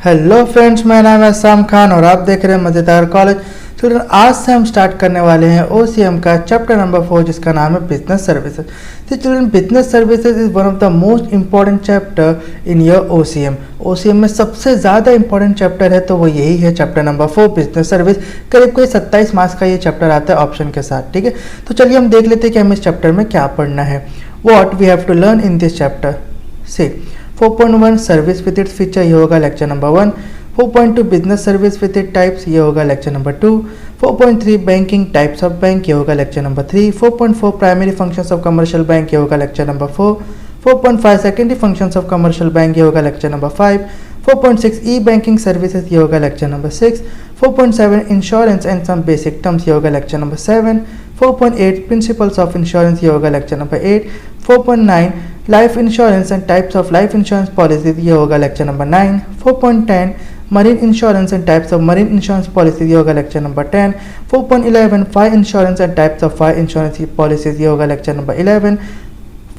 Hello friends, मेरा नाम है साम खान और आप देख रहे हैं मज़ेदार कॉलेज। चिल्ड्रन, आज से हम स्टार्ट करने वाले हैं OCM का चैप्टर नंबर 4 जिसका नाम है बिजनेस सर्विसेज। तो children, business services is one of the most important chapter in your OCM में सबसे ज़्यादा इंपॉर्टेंट चैप्टर है तो वो यही है चैप्टर नंबर 4 बिजनेस सर्विस। करीब कोई 27 मार्क्स का ये चैप्टर आता है ऑप्शन के साथ। ठीक है, तो चलिए हम देख लेते हैं कि हमें इस चैप्टर में क्या पढ़ना है। What we have to learn in this chapter. Say 4.1 service with its feature, ये होगा lecture number 1। 4.2 business service with it types, ये होगा lecture number 2। 4.3 banking types of bank, ये होगा lecture number 3। 4.4 primary functions of commercial bank, ये होगा lecture number 4। 4.5 secondary functions of commercial bank, ये होगा lecture number 5। 4.6 E banking services, ये होगा lecture number 6। 4.7 insurance and some basic terms, ये होगा lecture number 7। 4.8 principles of insurance, ये होगा lecture number 8। 4.9 life insurance and types of life insurance policies, ये होगा lecture number 9। 4.10 marine insurance and types of marine insurance policies, ये होगा lecture number 10। 4.11 fire insurance and types of fire insurance policies, ये होगा lecture number 11।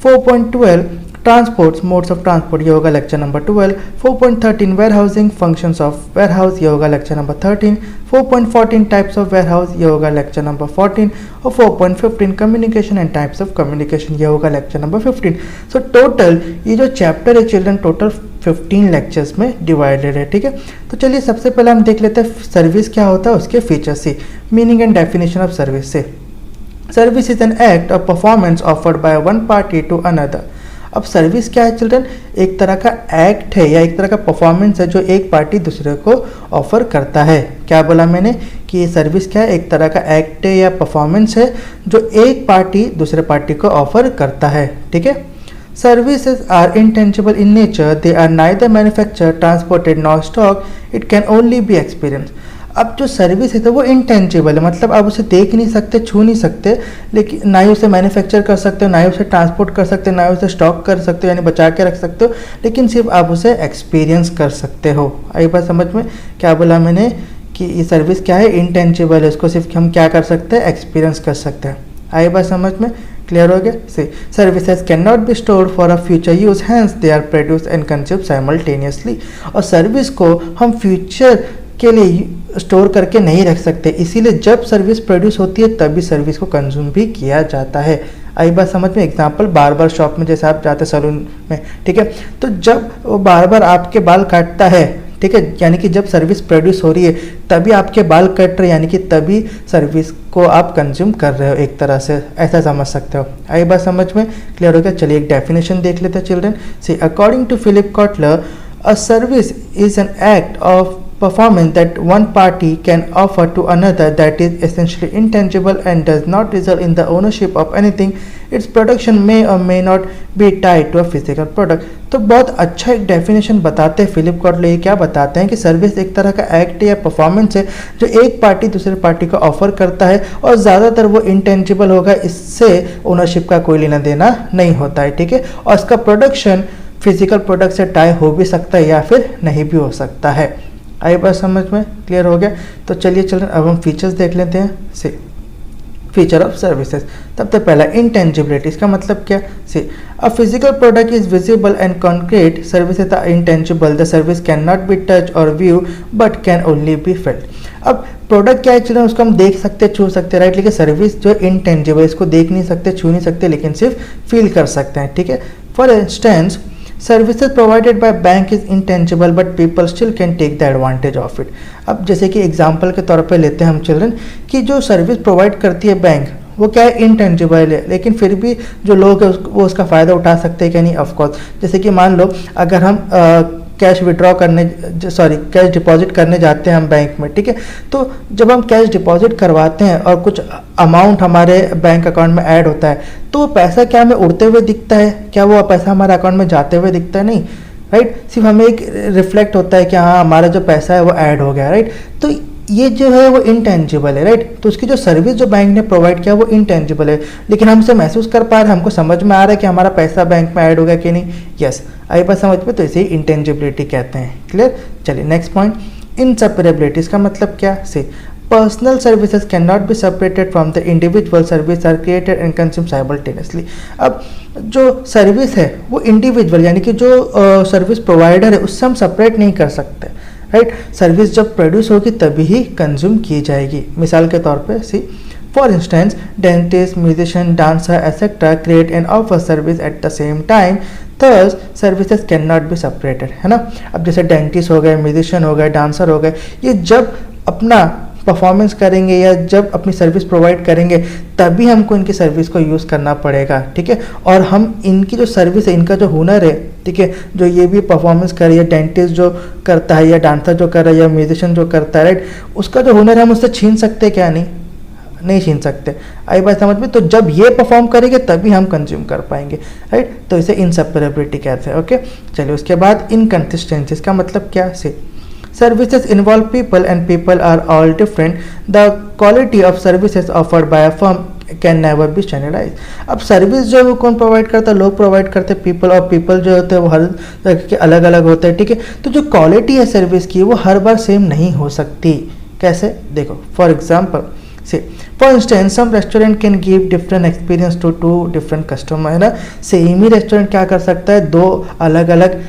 4.12 transports modes of transport, ये होगा lecture number 12। 4.13 warehousing functions of warehouse, ये होगा lecture number 13। 4.14 types of warehouse, ये होगा लेक्चर नंबर 14। और 4.15 communication and types of communication, ये होगा लेक्चर नंबर 15। सो टोटल ये जो चैप्टर है चिल्ड्रन टोटल 15 लेक्चर्स में डिवाइडेड है। ठीक है, तो चलिए सबसे पहले हम देख लेते हैं सर्विस क्या होता है, उसके फीचर्स से। Meaning and definition of service से, service is an act of performance offered by one party to another. अब सर्विस क्या है चिल्ड्रन? एक तरह का एक्ट है या एक तरह का परफॉर्मेंस है जो एक पार्टी दूसरे को ऑफर करता है। क्या बोला मैंने कि ये सर्विस क्या है? एक तरह का एक्ट है या परफॉर्मेंस है जो एक पार्टी दूसरे पार्टी को ऑफर करता है। ठीक है, services are intangible in nature, they are neither manufacture transported nor stock, it can only be experience. अब जो सर्विस है तो वो इंटेंजिबल है, मतलब आप उसे देख नहीं सकते, छू नहीं सकते, लेकिन ना ही उसे मैन्युफैक्चर कर सकते हो, ना ही उसे ट्रांसपोर्ट कर सकते हो, ना ही उसे स्टॉक कर सकते हो यानी बचा के रख सकते हो, लेकिन सिर्फ आप उसे एक्सपीरियंस कर सकते हो। आई बात समझ में? क्या बोला मैंने कि ये सर्विस क्या है? इंटेंजिबल है, उसको सिर्फ हम क्या कर सकते हैं? एक्सपीरियंस कर सकते हैं। आई बात समझ में? क्लियर हो गया? Say services can not be stored for a future use, hence they are produce and consume simultaneously. और सर्विस को हम फ्यूचर के लिए स्टोर करके नहीं रख सकते, इसीलिए जब सर्विस प्रोड्यूस होती है तभी सर्विस को कंज्यूम भी किया जाता है। आई बात समझ में? एग्जांपल बार्बर शॉप में जैसे आप जाते सैलून में, ठीक है, तो जब वो बार्बर आपके बाल काटता है, ठीक है, यानी कि जब सर्विस प्रोड्यूस हो रही है तभी आपके बाल कट रहे, यानी कि तभी सर्विस को आप कंज्यूम कर रहे हो, एक तरह से ऐसा समझ सकते हो। आई बात समझ में? क्लियर हो गया? चलिए एक डेफिनेशन देख लेते हैं children. See according to Philip Kotler, a service is an act of performance that one party can offer to another that is essentially intangible and does not result in the ownership of anything. Its production may or may not be tied to a physical product. तो बहुत अच्छा एक definition बताते हैं Philip Kotler. ये क्या बताते हैं कि सर्विस एक तरह का एक्ट या परफॉर्मेंस है जो एक पार्टी दूसरे पार्टी को ऑफर करता है और ज़्यादातर वो इंटेंजिबल होगा, इससे ओनरशिप का कोई लेना देना नहीं होता है। ठीक है, और इसका प्रोडक्शन फिजिकल प्रोडक्ट से टाई हो भी सकता है या फिर नहीं भी हो सकता है। आई बात समझ में? क्लियर हो गया? तो चलिए चलिए अब हम फीचर्स देख लेते हैं। से फीचर ऑफ सर्विसेज, तब तक पहला इंटेंजिबिलिटी, इसका मतलब क्या? Say a physical product is visible and concrete, services are intangible, the service can not be touch और view but can only be felt. अब प्रोडक्ट क्या है चिल्ड्रन? उसको हम देख सकते, छू सकते, राइट, लेकिन सर्विस जो इंटेंजिबल, इसको देख नहीं सकते, छू नहीं सकते, लेकिन सिर्फ फील कर सकते हैं। ठीक है, for instance services provided by bank is intangible but people still can take the advantage of it. अब जैसे कि एग्जांपल के तौर पे लेते हैं हम चिल्ड्रन कि जो सर्विस प्रोवाइड करती है बैंक वो क्या है? इंटेंजिबल है, लेकिन फिर भी जो लोग हैं वो उसका फ़ायदा उठा सकते हैं कि नहीं? ऑफकोर्स। जैसे कि मान लो अगर हम कैश विड्रॉ करने कैश डिपॉजिट करने जाते हैं हम बैंक में, ठीक है, तो जब हम कैश डिपॉजिट करवाते हैं और कुछ अमाउंट हमारे बैंक अकाउंट में ऐड होता है तो वो पैसा क्या हमें उड़ते हुए दिखता है? क्या वो पैसा हमारे अकाउंट में जाते हुए दिखता है? नहीं, राइट, सिर्फ हमें एक रिफ्लेक्ट होता है कि हाँ हमारा जो पैसा है वो ऐड हो गया, राइट। तो ये जो है वो इंटेंजिबल है, राइट। तो उसकी जो सर्विस जो बैंक ने प्रोवाइड किया वो इंटेंजिबल है, लेकिन हम उसे महसूस कर पा रहे हैं, हमको समझ में आ रहा है कि हमारा पैसा बैंक में ऐड हो गया कि नहीं? यस, आई बात समझ में? तो इसे इंटेंजिबिलिटी कहते हैं। क्लियर? चलिए नेक्स्ट पॉइंट, इनसेपरेबिलिटी, इसका मतलब क्या? Say personal services can not be separated from the individual service are created and consume simultaneously. अब जो सर्विस है वो इंडिविजुअल यानी कि जो सर्विस प्रोवाइडर है उससे हम सेपरेट नहीं कर सकते, राइट। सर्विस जब प्रोड्यूस होगी तभी ही कंज्यूम की जाएगी। मिसाल के तौर पे see for instance dentist, musician, dancer etcetera create and offer service at the same time, thus services can not be separated, है ना। अब जैसे डेंटिस्ट हो गए, म्यूजिशियन हो गए, डांसर हो गए, ये जब अपना परफॉर्मेंस करेंगे या जब अपनी सर्विस प्रोवाइड करेंगे तभी हमको इनकी सर्विस को यूज़ करना पड़ेगा, ठीक है। और हम इनकी जो सर्विस है, इनका जो हुनर है, ठीक है, जो ये भी परफॉर्मेंस कर रही है, डेंटिस्ट जो करता है या डांसर जो कर रहा है या म्यूजिशियन जो करता है, राइट, उसका जो हुनर है हम उससे छीन सकते क्या? नहीं छीन सकते। आई बात समझ में? तो जब ये परफॉर्म करेंगे तभी हम कंज्यूम कर पाएंगे, राइट। तो इसे इनसेपरेबिलिटी कहते हैं। ओके, चलिए उसके बाद इनकंसिस्टेंसी, इसका मतलब क्या? से services involve people and people are all different. The quality of services offered by a firm can never be standardise. अब सर्विस जो है वो कौन प्रोवाइड करता है? लोग प्रोवाइड करते हैं, पीपल, और पीपल जो होते हैं वो हर तरह के अलग अलग होते हैं, ठीक है। तो जो क्वालिटी है सर्विस की वो हर बार सेम नहीं हो सकती। कैसे? देखो, for example say for instance some restaurant can give different experience to two different customer, है ना। सेम ही रेस्टोरेंट क्या कर सकता है? दो अलग अलग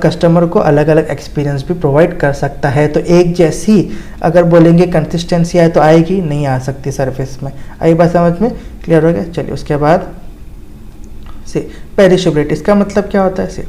कस्टमर को अलग अलग एक्सपीरियंस भी प्रोवाइड कर सकता है। तो एक जैसी अगर बोलेंगे कंसिस्टेंसी आए तो आएगी? नहीं आ सकती सर्विस में। आई बात समझ में? क्लियर हो गया? चलिए उसके बाद से पेरिशेबिलिटी, इसका मतलब क्या होता है? Say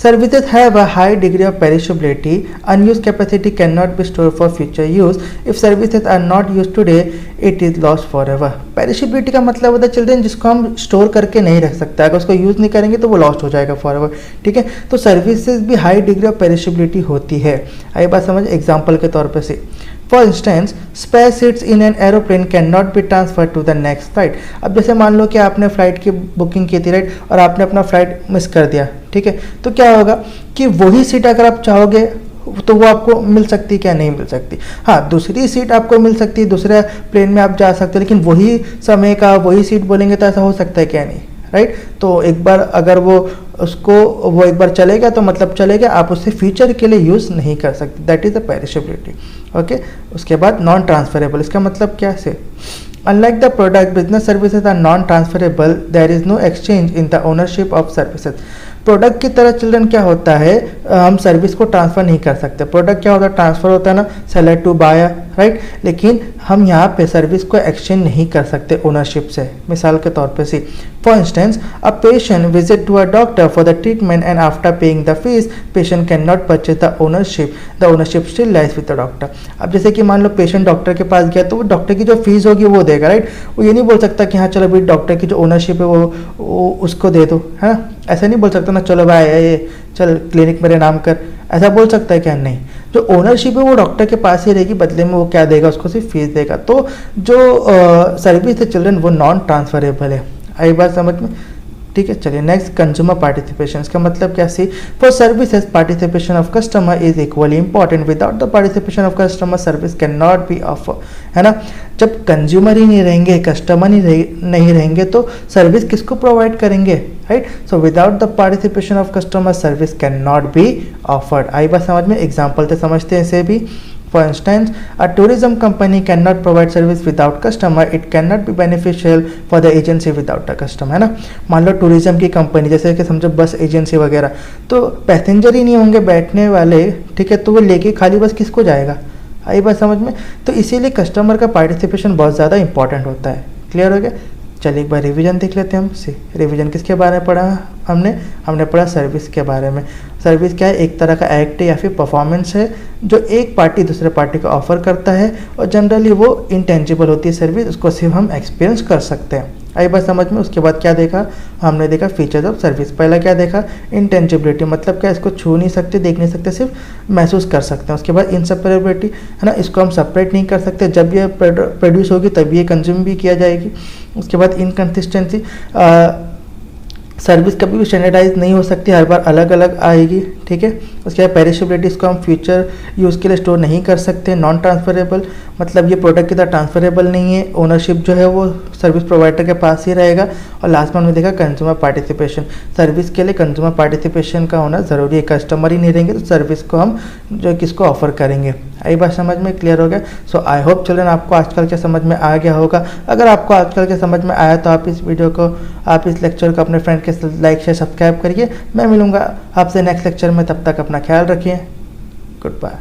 services have a high degree of perishability, unused capacity can not be store for future use, if services are not use today it is lost for ever. Perishability का मतलब होता है चिल्ड्रन जिसको हम स्टोर करके नहीं रख सकते, अगर उसको यूज नहीं करेंगे तो वो लॉस्ट हो जाएगा फॉर एवर, ठीक है। तो सर्विसेज भी हाई डिग्री ऑफ पेरिशेबिलिटी होती है। आई बात समझ? एग्जाम्पल के तौर पर say for instance spare seats in an aeroplane can not be transfer to the next flight. अब जैसे मान लो कि आपने फ्लाइट की बुकिंग की थी, राइट, और आपने अपना फ्लाइट मिस कर दिया, ठीक है। तो क्या होगा कि वही सीट अगर आप चाहोगे तो वो आपको मिल सकती, क्या नहीं मिल सकती? हाँ, दूसरी सीट आपको मिल सकती है, दूसरे प्लेन में आप जा सकते हो, लेकिन वही समय का वही सीट बोलेंगे तो ऐसा हो सकता है क्या? नहीं, राइट। तो एक बार अगर वो एक बार चलेगा तो मतलब चलेगा, आप उससे फ्यूचर के लिए यूज़ नहीं कर सकते। That is the perishability. Okay, उसके बाद नॉन ट्रांसफरेबल, इसका मतलब क्या? Say unlike the product business services are non transferable, there is no exchange in the ownership of services. Product की तरह चिल्ड्रन क्या होता है, हम सर्विस को ट्रांसफ़र नहीं कर सकते। प्रोडक्ट क्या होता है? ट्रांसफ़र होता है ना, सेलर टू बायर, राइट। लेकिन हम यहाँ पे सर्विस को एक्सचेंज नहीं कर सकते ओनरशिप से। मिसाल के तौर पे see for instance a patient visit to a doctor for the treatment and after paying the fees patient can not purchase the ownership still lies with the doctor. अब जैसे कि मान लो पेशेंट डॉक्टर के पास गया तो वो डॉक्टर की जो फीस होगी वो देगा, राइट। वो ये नहीं बोल सकता कि हाँ चलो भाई डॉक्टर की जो ओनरशिप है वो उसको दे दो, है ना। ऐसा नहीं बोल सकता ना, चलो भाई ये चल क्लिनिक मेरे नाम कर, ऐसा बोल सकता है क्या? नहीं। जो ओनरशिप है वो डॉक्टर के पास ही रहेगी, बदले में वो क्या देगा? उसको सिर्फ फीस देगा। तो जो सर्विस है चिल्ड्रन वो नॉन ट्रांसफरेबल है। आई बात समझ में? ठीक है, चलिए नेक्स्ट कंज्यूमर पार्टिसिपेशन, इसका मतलब क्या? See for services participation of customer is equally important, without the participation of customer service can not be offer, है ना। जब कंज्यूमर ही नहीं रहेंगे, कस्टमर नहीं रहेंगे तो सर्विस किसको प्रोवाइड करेंगे, right. So without the participation of customer service can not be offered. आई बात समझ में? एग्जाम्पल से समझते हैं इसे भी। For instance, a tourism company cannot provide service without customer. It cannot be beneficial for the agency without a customer, है ना। मान लो टूरिज्म की कंपनी, जैसे कि समझो बस एजेंसी वगैरह, तो पैसेंजर ही नहीं होंगे बैठने वाले, ठीक है, तो वो लेके खाली बस किसको जाएगा? आई बात समझ में? तो इसीलिए कस्टमर का पार्टिसिपेशन बहुत ज़्यादा इंपॉर्टेंट होता है। क्लियर हो गया? चलिए एक बार रिवीजन देख लेते हैं हम। सी रिवीजन किसके बारे में पढ़ा हमने पढ़ा सर्विस के बारे में। सर्विस क्या है? एक तरह का एक्ट या फिर परफॉर्मेंस है जो एक पार्टी दूसरे पार्टी को ऑफर करता है, और जनरली वो इंटेंजिबल होती है सर्विस, उसको सिर्फ हम एक्सपीरियंस कर सकते हैं। आई बात समझ में? उसके बाद क्या देखा हमने? देखा फीचर्स ऑफ सर्विस। पहला क्या देखा? इंटेंजिबिलिटी, मतलब क्या? इसको छू नहीं सकते, देख नहीं सकते, सिर्फ महसूस कर सकते हैं। उसके बाद इनसेपरेबिलिटी, है ना, इसको हम सेपरेट नहीं कर सकते, जब ये प्रोड्यूस होगी तभी ये कंज्यूम भी किया जाएगी। उसके बाद इनकंसिस्टेंसी, सर्विस कभी भी स्टैंडर्डाइज नहीं हो सकती, हर बार अलग अलग आएगी, ठीक है। उसके बाद पेरिशेबिलिटी, इसको हम फ्यूचर यूज़ के लिए स्टोर नहीं कर सकते। नॉन ट्रांसफरेबल, मतलब ये प्रोडक्ट की तरह ट्रांसफरेबल नहीं है, ओनरशिप जो है वो सर्विस प्रोवाइडर के पास ही रहेगा। और लास्ट में हमने देखा कंज्यूमर पार्टिसिपेशन, सर्विस के लिए कंज्यूमर पार्टिसिपेशन का होना ज़रूरी है। कस्टमर ही नहीं रहेंगे तो सर्विस को हम जो किसको ऑफर करेंगे। आई बात समझ में? क्लियर हो गया? सो आई होप चिल्ड्रन आपको आजकल के समझ में आ गया होगा। अगर आपको आजकल के समझ में आया तो आप इस लेक्चर को अपने फ्रेंड के लाइक शेयर सब्सक्राइब करिए। मैं मिलूंगा आपसे नेक्स्ट लेक्चर में, तब तक अपना ख्याल रखिए। Good bye.